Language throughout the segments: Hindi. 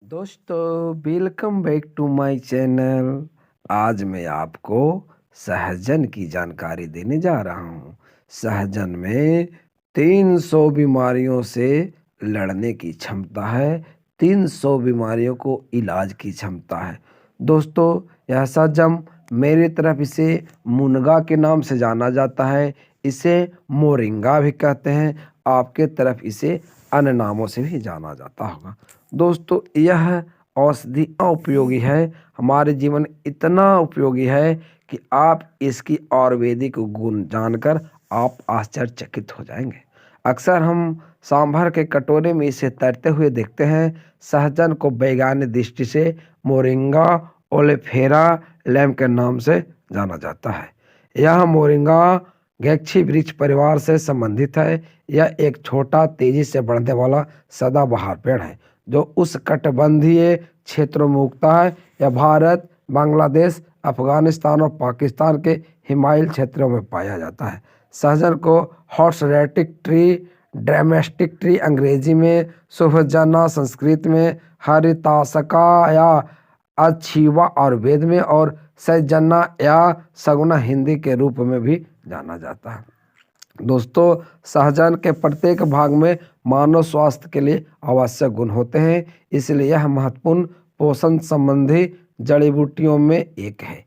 दोस्तों, welcome back to my channel. आज मैं आपको सहजन की जानकारी देने जा रहा हूँ। सहजन में 300 बीमारियों से लड़ने की क्षमता है। 300 बीमारियों को इलाज की क्षमता है। दोस्तों, यह सहजन मेरी तरफ इसे मुनगा के नाम से जाना जाता है। इसे मोरिंगा भी कहते हैं। आपके तरफ इसे अन्य नामों से भी जाना जाता होगा। दोस्तों, यह औषधि उपयोगी है। हमारे जीवन इतना उपयोगी है कि आप इसकी आयुर्वेदिक गुण जानकर आप आश्चर्यचकित हो जाएंगे। अक्सर हम सांभर के कटोरे में इसे तैरते हुए देखते हैं। सहजन को वैज्ञानिक दृष्टि से मोरिंगा ओलेफेरा लैम के नाम से जाना जाता है। यह मोरिंगा गैक्षी वृक्ष परिवार से संबंधित है। यह एक छोटा तेजी से बढ़ने वाला सदाबहार पेड़ है जो उष्णकटिबंधीय क्षेत्रों में उगता है। यह भारत, बांग्लादेश, अफगानिस्तान और पाकिस्तान के हिमालयी क्षेत्रों में पाया जाता है। सहजन को horse retic tree, drumstick tree अंग्रेजी में, शुभजना संस्कृत में, हरितासका या अछीवा आयुर्वेद में और सैजना या सगुना हिंदी के रूप में भी जाना जाता है। दोस्तों, सहजन के प्रत्येक भाग में मानव स्वास्थ्य के लिए आवश्यक गुण होते हैं, इसलिए यह महत्वपूर्ण पोषण संबंधी जड़ी बूटियों में एक है।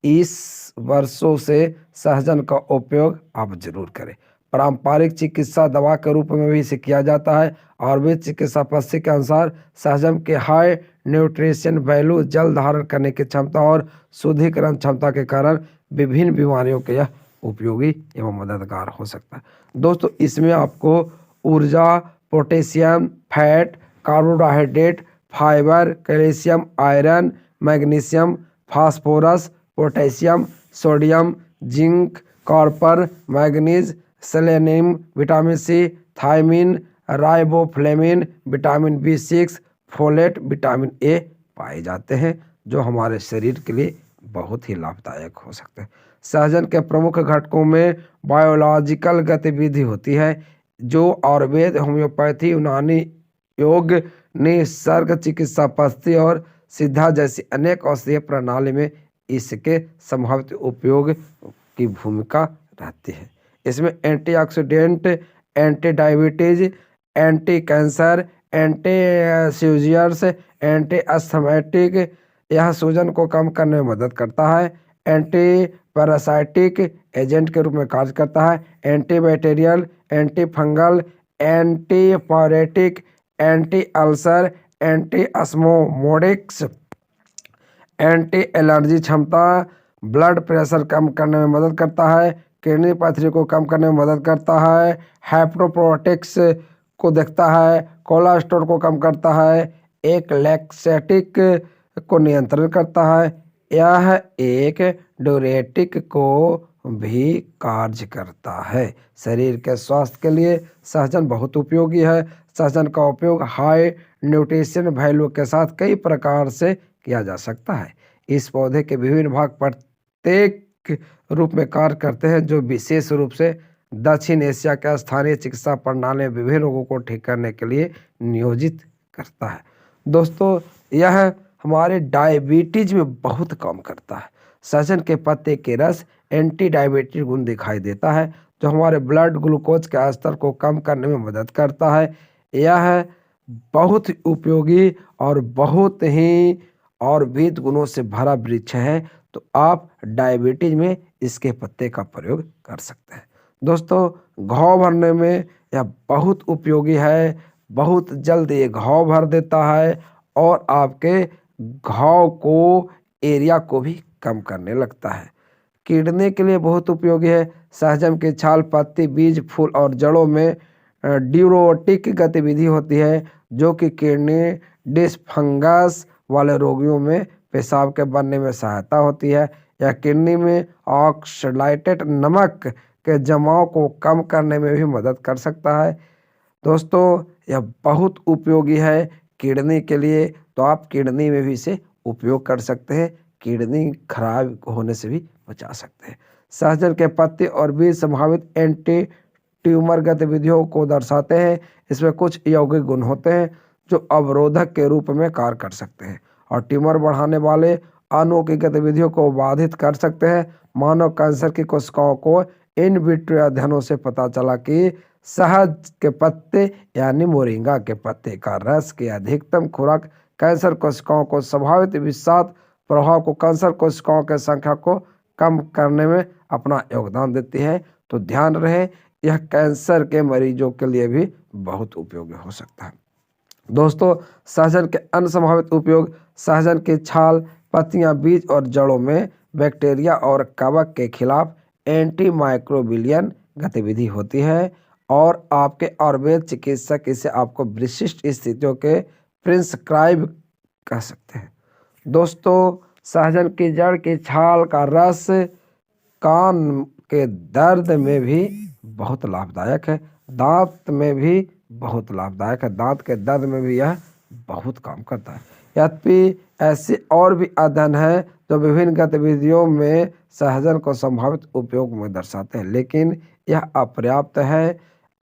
इस वर्षों से सहजन का उपयोग आप जरूर करें। पारंपरिक चिकित्सा दवा के रूप में भी इसे किया जाता है। आयुर्वेद चिकित्सा पद्धति के अनुसार सहजन के हाई न्यूट्रिशन वैल्यू, जल धारण करने की क्षमता और शुद्धिकरण क्षमता के कारण विभिन्न बीमारियों के यह उपयोगी एवं मददगार हो सकता है। दोस्तों, इसमें आपको ऊर्जा, potassium, fat, carbohydrate, fibre, calcium, iron, magnesium, phosphorus, potassium, sodium, zinc, copper, manganese, selenium, vitamin C, thiamine, riboflavin, vitamin बी6, फोलेट, विटामिन ए पाए जाते हैं जो हमारे शरीर के लिए बहुत ही लाभदायक हो सकते हैं। सहजन के प्रमुख घटकों में बायोलॉजिकल गतिविधि होती है जो आयुर्वेद, होम्योपैथी, यूनानी योग, निसर्ग चिकित्सा पद्धति और सिद्धा जैसी अनेक औषधीय प्रणाली में इसके संभावित उपयोग की भूमिका रहती है। इसमें antioxidant, anti diabetes, anti cancer, anti seizures, anti asthmatic, यह सूजन को कम करने में मदद करता है। एंटी पैरासाइटिक एजेंट के रूप में कार्य करता है। Anti bacterial, anti fungal, anti pyretic, anti ulcer, anti spasmodics, anti allergy क्षमता, ब्लड प्रेशर कम करने में मदद करता है। किडनी पैथी को कम करने में मदद करता है। हेपेटोप्रोटिक्स को देखता है। कोलेस्ट्रॉल को कम करता है। एक लैक्सेटिक को नियंत्रण करता है। यह एक डायरेटिक को भी कार्य करता है। शरीर के स्वास्थ्य के लिए सहजन बहुत उपयोगी है। सहजन का उपयोग हाई न्यूट्रिशन वैल्यू के साथ कई प्रकार से किया जा सकता है। इस पौधे के विभिन्न भाग प्रत्येक रूप में कार्य करते हैं जो विशेष रूप से दक्षिण एशिया के स्थानीय चिकित्सा प्रणाली में विभिन्न रोगों को ठीक करने के लिए नियोजित करता है। दोस्तों, यह हमारे डायबिटीज में बहुत काम करता है। सहजन के पत्ते के रस एंटी डायबिटीज गुण दिखाई देता है जो हमारे ब्लड ग्लूकोज के स्तर को कम करने में मदद करता है। यह बहुत उपयोगी और बहुत ही आयुर्वेद गुणों से भरा वृक्ष है, तो आप डायबिटीज में इसके पत्ते का प्रयोग कर सकते हैं। दोस्तों, घाव भरने में यह बहुत उपयोगी है। बहुत जल्द ये घाव भर देता है और आपके घाव को, एरिया को भी कम करने लगता है। किडनी के लिए बहुत उपयोगी है। सहजन की छाल, पत्ती, बीज, फूल और जड़ों में ड्यूरोटिक गतिविधि होती है जो कि किडनी डिसफंगस वाले रोगियों में पेशाब के बनने में सहायता होती है। यह किडनी में ऑक्सलाइटेड नमक के जमाव को कम करने में भी मदद कर सकता है। दोस्तों, यह बहुत उपयोगी है किडनी के लिए, तो आप किडनी में भी इसे उपयोग कर सकते हैं। किडनी खराब होने से भी बचा सकते हैं। सहजन के पत्ते और बीज संभावित एंटी ट्यूमर गतिविधियों को दर्शाते हैं। इसमें कुछ यौगिक गुण होते हैं जो अवरोधक के रूप में कार्य कर सकते हैं और ट्यूमर बढ़ाने वाले अणुओं की गतिविधियों को बाधित कर सकते हैं। मानव कैंसर की कोशिकाओं को इन विट्रो अध्ययनों से पता चला कि शहद के पत्ते यानी मोरिंगा के पत्ते का रस की अधिकतम खुराक कैंसर कोशिकाओं को संभावित विषाक्त प्रभाव को कैंसर कोशिकाओं की संख्या को कम करने में अपना योगदान देती है। तो ध्यान रहे, यह कैंसर के मरीजों के लिए भी बहुत उपयोगी हो सकता है। दोस्तों, सहजन के अन्य संभावित उपयोग: सहजन की छाल, पत्तियां, बीज और जड़ों में बैक्टीरिया और कवक के खिलाफ एंटी माइक्रोबिलियन गतिविधि होती है और आपके आयुर्वेद चिकित्सक इसे आपको विशिष्ट स्थितियों के प्रिस्क्राइब कर सकते हैं। दोस्तों, सहजन की जड़ की छाल का रस कान के दर्द में भी बहुत लाभदायक है, दांत में भी बहुत लाभदायक है, दांत के दर्द में भी यह बहुत काम करता है। यद्यपि ऐसे और भी अध्ययन हैं जो विभिन्न गतिविधियों में सहजन को संभावित उपयोग में दर्शाते हैं, लेकिन यह अपर्याप्त है।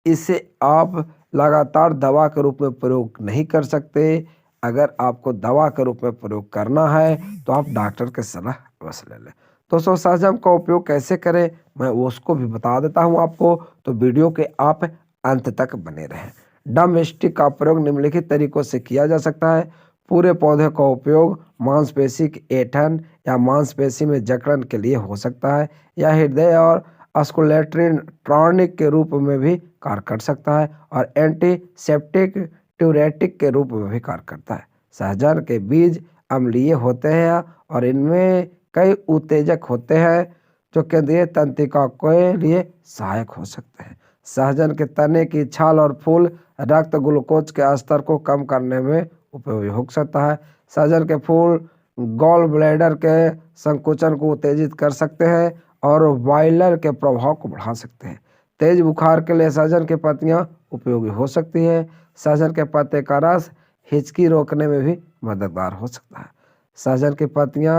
इसे आप लगातार दवा के रूप में प्रयोग नहीं कर सकते। अगर आपको दवा के रूप में प्रयोग करना है तो आप डॉक्टर की सलाह अवश्य ले लें। दोस्तों, सहजन का उपयोग कैसे करें मैं उसको भी बता देता हूं आपको, तो वीडियो के आप अंत तक बने रहें। डम स्टिक का प्रयोग निम्नलिखित तरीकों से किया जा सकता है। पूरे पौधे का उपयोग मांसपेशी के ऐंठन या मांसपेशी में जकड़न के लिए हो सकता है। यह हृदय और अस्कुलेटरी टॉनिक के रूप में भी कार्य कर सकता है और एंटीसेप्टिक ट्यूरेटिक के रूप में भी कार्य करता है। सहजन के बीज अम्लीय होते हैं और इनमें कई उत्तेजक होते हैं जो केंद्रीय तंत्रिका के लिए सहायक हो सकते हैं। सहजन के तने की छाल और फूल रक्त ग्लूकोज के स्तर को कम करने में उपयोगी हो सकता है। सहजन के फूल गॉल ब्लैडर के संकुचन को उत्तेजित कर सकते हैं और बॉयलर के प्रभाव को बढ़ा सकते हैं। तेज बुखार के लिए सहजन की पत्तियां उपयोगी हो सकती है। सहजन के पत्ते का रस हिचकी रोकने में भी मददगार हो सकता है। सहजन की पत्तियां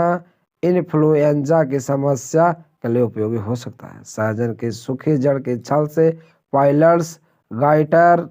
इन्फ्लुएंजा की समस्या के लिए उपयोगी हो सकता है। सहजन की सूखी जड़ की छाल से पाइलर्स, गाइटर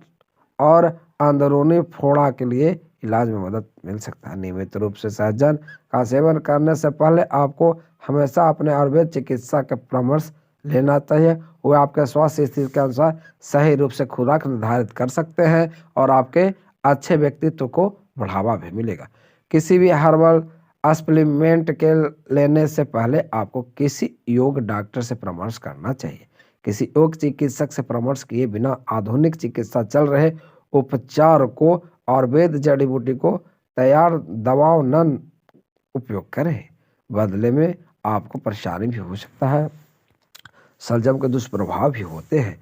और अंदरूनी फोड़ा के लिए इलाज में मदद मिल सकता है। नियमित रूप से सहजन का सेवन करने से पहले आपको हमेशा अपने आयुर्वेद चिकित्सा का परामर्श लेना चाहिए। वो आपके स्वास्थ्य स्थिति के अनुसार सही रूप से खुराक निर्धारित कर सकते हैं और आपके अच्छे व्यक्तित्व को बढ़ावा भी मिलेगा। किसी भी हर्बल सप्लीमेंट के लेने से पहले आपको किसी योग डॉक्टर से परामर्श करना चाहिए। किसी योग चिकित्सक से परामर्श किए बिना आधुनिक चिकित्सा चल रहे उपचार को आयुर्वेद जड़ी बूटी को तैयार दवाओं न उपयोग करें, बदले में आपको परेशानी भी हो सकता है। सहजन के दुष्प्रभाव भी होते हैं।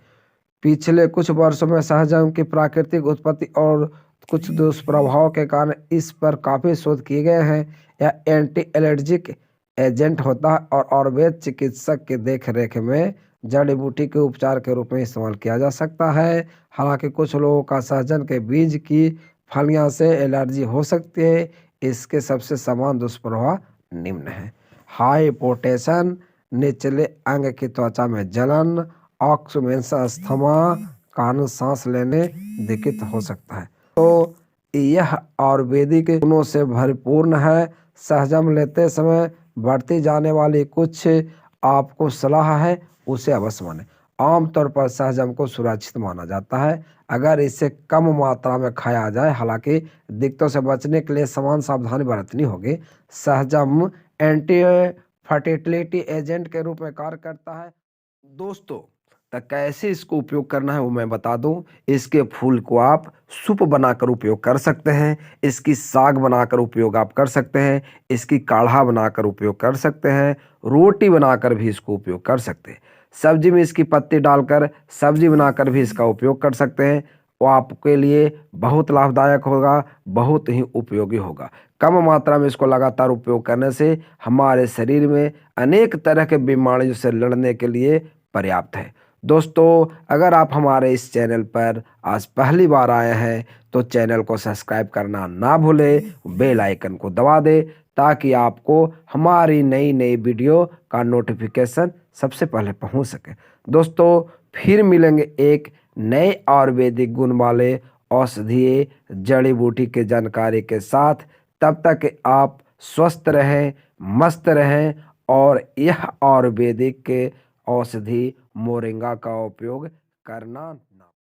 पिछले कुछ वर्षों में सहजन की प्राकृतिक उत्पत्ति और कुछ दुष्प्रभाव के कारण इस पर काफ़ी शोध किए गए हैं। यह एंटी एलर्जिक एजेंट होता है और आयुर्वेद चिकित्सक के देख रेख में जड़ी बूटी के उपचार के रूप में इस्तेमाल किया जा सकता है। हालांकि कुछ लोगों का सहजन के बीज की फलियां से एलर्जी हो सकती है। इसके सबसे समान दुष्प्रभाव निम्न है: हाई पोटेशन, निचले अंग की त्वचा में जलन, ऑक्सीमेंस अस्थमा, कारण सांस लेने दिक्कत हो सकता है। तो यह आयुर्वेदिक गुणों से भरपूर है। सहजन लेते समय बढ़ती जाने वाली कुछ आपको सलाह है उसे अवश्य मानें। आमतौर पर सहजन को सुरक्षित माना जाता है अगर इसे कम मात्रा में खाया जाए। हालांकि दिक्कतों से बचने के लिए समान सावधानी बरतनी होगी। सहजन एंटी फर्टिलिटी एजेंट के रूप में कार्य करता है। दोस्तों, तो कैसे इसको उपयोग करना है वो मैं बता दूं। इसके फूल को आप सूप बनाकर उपयोग कर सकते हैं, इसकी साग बनाकर उपयोग आप कर सकते हैं, इसकी काढ़ा बनाकर उपयोग कर सकते हैं, रोटी बनाकर भी इसको उपयोग कर सकते हैं, सब्जी में इसकी पत्ती डालकर सब्जी बनाकर भी इसका उपयोग कर सकते हैं। वो आपके लिए बहुत लाभदायक होगा, बहुत ही उपयोगी होगा। कम मात्रा में इसको लगातार उपयोग करने से हमारे शरीर में अनेक तरह के बीमारियों से लड़ने के लिए पर्याप्त है। दोस्तों, अगर आप हमारे इस चैनल पर आज पहली बार आए हैं तो चैनल को सब्सक्राइब करना ना भूलें, बेल आइकन को दबा दें ताकि आपको हमारी नई नई वीडियो का नोटिफिकेशन सबसे पहले पहुंच सके। दोस्तों, फिर मिलेंगे एक नए आयुर्वेदिक गुण वाले औषधीय जड़ी बूटी के जानकारी के साथ। तब तक आप स्वस्थ रहें, मस्त रहें और यह आयुर्वेदिक के औषधि मोरिंगा का उपयोग करना।